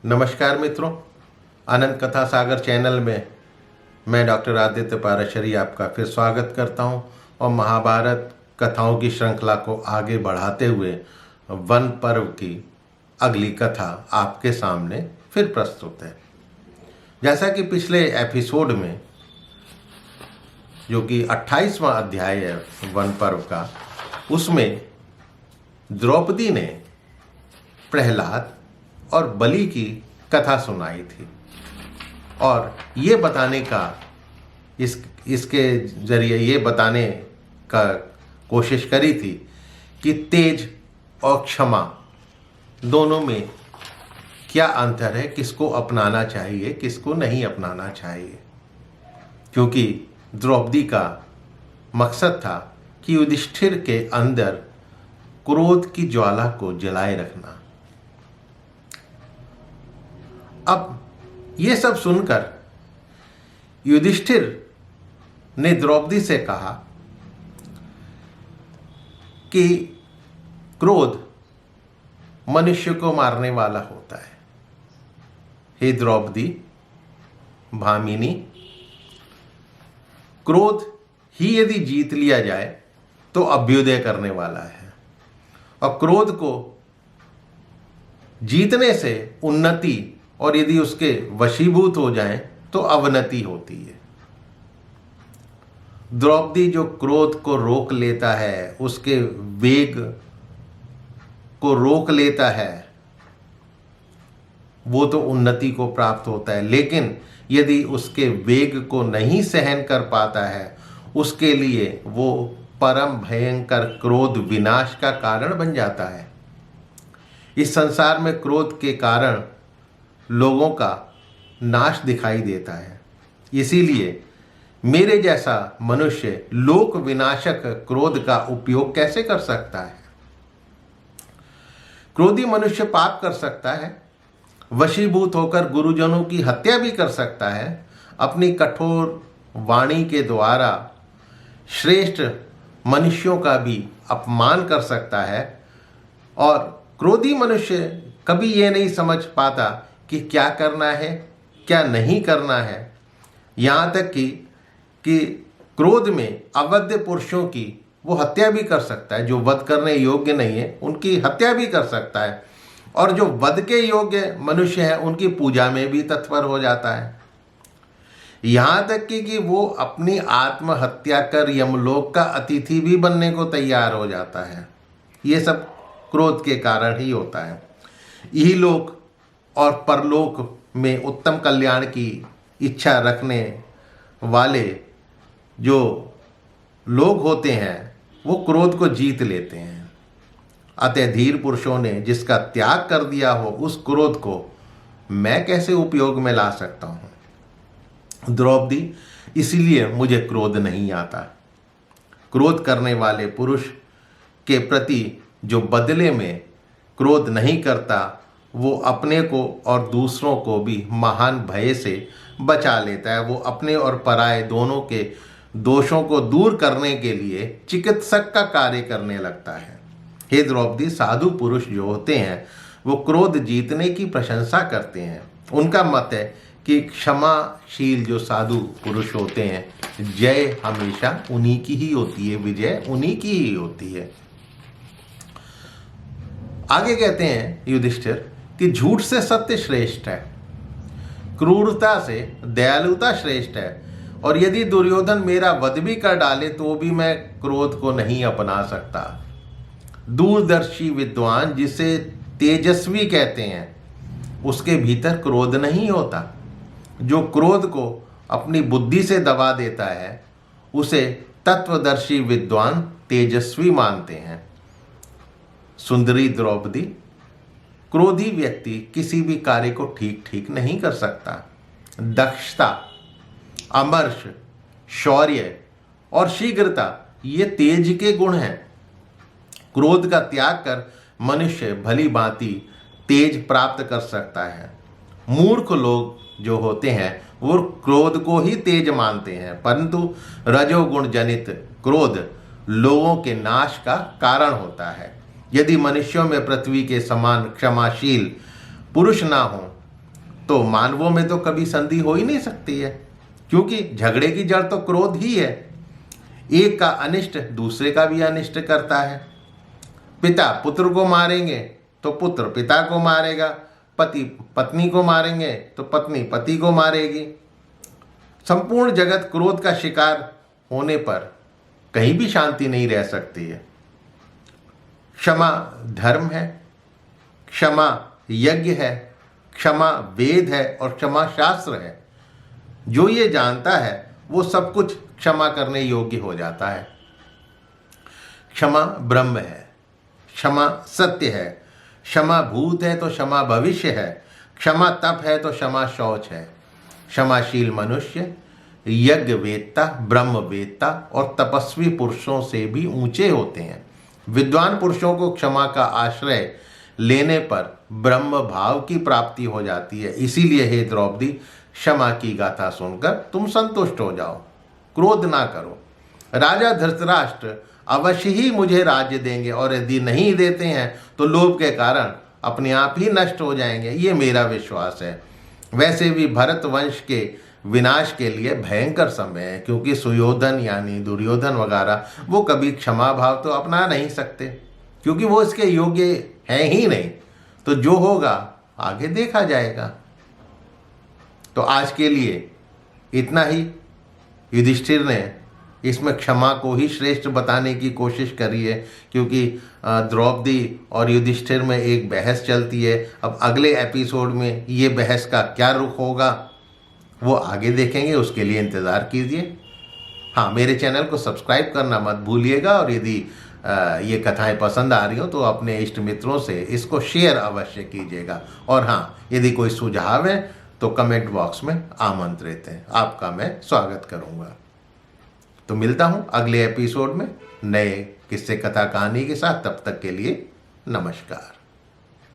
नमस्कार मित्रों, अनंत कथा सागर चैनल में मैं डॉक्टर आदित्य पाराशरी आपका फिर स्वागत करता हूं और महाभारत कथाओं की श्रृंखला को आगे बढ़ाते हुए वन पर्व की अगली कथा आपके सामने फिर प्रस्तुत है। जैसा कि पिछले एपिसोड में, जो कि 28वां अध्याय है वन पर्व का, उसमें द्रौपदी ने प्रहलाद और बलि की कथा सुनाई थी और ये बताने का इसके जरिए ये बताने का कोशिश करी थी कि तेज और क्षमा दोनों में क्या अंतर है, किसको अपनाना चाहिए, किसको नहीं अपनाना चाहिए। क्योंकि द्रौपदी का मकसद था कि युधिष्ठिर के अंदर क्रोध की ज्वाला को जलाए रखना। अब ये सब सुनकर युधिष्ठिर ने द्रौपदी से कहा कि क्रोध मनुष्य को मारने वाला होता है। हे द्रौपदी, भामिनी, क्रोध ही यदि जीत लिया जाए तो अभ्युदय करने वाला है और क्रोध को जीतने से उन्नति और यदि उसके वशीभूत हो जाएं तो अवनति होती है। द्रौपदी जो क्रोध को रोक लेता है, उसके वेग को रोक लेता है, वो तो उन्नति को प्राप्त होता है। लेकिन यदि उसके वेग को नहीं सहन कर पाता है, उसके लिए वो परम भयंकर क्रोध विनाश का कारण बन जाता है। इस संसार में क्रोध के कारण लोगों का नाश दिखाई देता है। इसीलिए मेरे जैसा मनुष्य लोक विनाशक क्रोध का उपयोग कैसे कर सकता है। क्रोधी मनुष्य पाप कर सकता है, वशीभूत होकर गुरुजनों की हत्या भी कर सकता है, अपनी कठोर वाणी के द्वारा श्रेष्ठ मनुष्यों का भी अपमान कर सकता है। और क्रोधी मनुष्य कभी ये नहीं समझ पाता कि क्या करना है, क्या नहीं करना है। यहाँ तक कि क्रोध में अवध्य पुरुषों की वो हत्या भी कर सकता है। जो वध करने योग्य नहीं है उनकी हत्या भी कर सकता है, और जो वध के योग्य मनुष्य है उनकी पूजा में भी तत्पर हो जाता है। यहाँ तक कि वो अपनी आत्महत्या कर यमलोक का अतिथि भी बनने को तैयार हो जाता है। ये सब क्रोध के कारण ही होता है। यही लोक और परलोक में उत्तम कल्याण की इच्छा रखने वाले जो लोग होते हैं वो क्रोध को जीत लेते हैं। अतः धीर पुरुषों ने जिसका त्याग कर दिया हो, उस क्रोध को मैं कैसे उपयोग में ला सकता हूँ। द्रौपदी, इसीलिए मुझे क्रोध नहीं आता। क्रोध करने वाले पुरुष के प्रति जो बदले में क्रोध नहीं करता, वो अपने को और दूसरों को भी महान भय से बचा लेता है। वो अपने और पराये दोनों के दोषों को दूर करने के लिए चिकित्सक का कार्य करने लगता है। हे द्रौपदी, साधु पुरुष जो होते हैं वो क्रोध जीतने की प्रशंसा करते हैं। उनका मत है कि क्षमाशील जो साधु पुरुष होते हैं, जय हमेशा उन्हीं की ही होती है, विजय उन्हीं की ही होती है। आगे कहते हैं युधिष्ठिर कि झूठ से सत्य श्रेष्ठ है, क्रूरता से दयालुता श्रेष्ठ है, और यदि दुर्योधन मेरा वध भी कर डाले तो भी मैं क्रोध को नहीं अपना सकता। दूरदर्शी विद्वान, जिसे तेजस्वी कहते हैं, उसके भीतर क्रोध नहीं होता। जो क्रोध को अपनी बुद्धि से दबा देता है, उसे तत्वदर्शी विद्वान तेजस्वी मानते हैं। सुंदरी द्रौपदी, क्रोधी व्यक्ति किसी भी कार्य को ठीक नहीं कर सकता। दक्षता, अमर्ष, शौर्य और शीघ्रता ये तेज के गुण हैं। क्रोध का त्याग कर मनुष्य भली भांति तेज प्राप्त कर सकता है। मूर्ख लोग जो होते हैं वो क्रोध को ही तेज मानते हैं, परंतु रजोगुण जनित क्रोध लोगों के नाश का कारण होता है। यदि मनुष्यों में पृथ्वी के समान क्षमाशील पुरुष ना हो तो मानवों में तो कभी संधि हो ही नहीं सकती है, क्योंकि झगड़े की जड़ तो क्रोध ही है। एक का अनिष्ट दूसरे का भी अनिष्ट करता है। पिता पुत्र को मारेंगे तो पुत्र पिता को मारेगा, पति पत्नी को मारेंगे तो पत्नी पति को मारेगी। संपूर्ण जगत क्रोध का शिकार होने पर कहीं भी शांति नहीं रह सकती है। क्षमा धर्म है, क्षमा यज्ञ है, क्षमा वेद है और क्षमा शास्त्र है। जो ये जानता है वो सब कुछ क्षमा करने योग्य हो जाता है। क्षमा ब्रह्म है, क्षमा सत्य है, क्षमा भूत है तो क्षमा भविष्य है, क्षमा तप है तो क्षमा शौच है। क्षमाशील मनुष्य यज्ञ वेदता, ब्रह्म वेदता और तपस्वी पुरुषों से भी ऊंचे होते हैं। विद्वान पुरुषों को क्षमा का आश्रय लेने पर ब्रह्म भाव की प्राप्ति हो जाती है। इसीलिए हे द्रौपदी, क्षमा की गाथा सुनकर तुम संतुष्ट हो जाओ, क्रोध ना करो। राजा धृतराष्ट्र अवश्य ही मुझे राज्य देंगे और यदि नहीं देते हैं तो लोभ के कारण अपने आप ही नष्ट हो जाएंगे, ये मेरा विश्वास है। वैसे भी भरत वंश के विनाश के लिए भयंकर समय है, क्योंकि सुयोधन यानी दुर्योधन वगैरह वो कभी क्षमा भाव तो अपना नहीं सकते, क्योंकि वो इसके योग्य है ही नहीं। तो जो होगा आगे देखा जाएगा। तो आज के लिए इतना ही। युधिष्ठिर ने इसमें क्षमा को ही श्रेष्ठ बताने की कोशिश करी है, क्योंकि द्रौपदी और युधिष्ठिर में एक बहस चलती है। अब अगले एपिसोड में ये बहस का क्या रुख होगा वो आगे देखेंगे, उसके लिए इंतज़ार कीजिए। हाँ, मेरे चैनल को सब्सक्राइब करना मत भूलिएगा, और यदि ये कथाएं पसंद आ रही हो तो अपने इष्ट मित्रों से इसको शेयर अवश्य कीजिएगा। और हाँ, यदि कोई सुझाव है तो कमेंट बॉक्स में आमंत्रित हैं, आपका मैं स्वागत करूँगा। तो मिलता हूँ अगले एपिसोड में नए किस्से कथा कहानी के साथ। तब तक के लिए नमस्कार।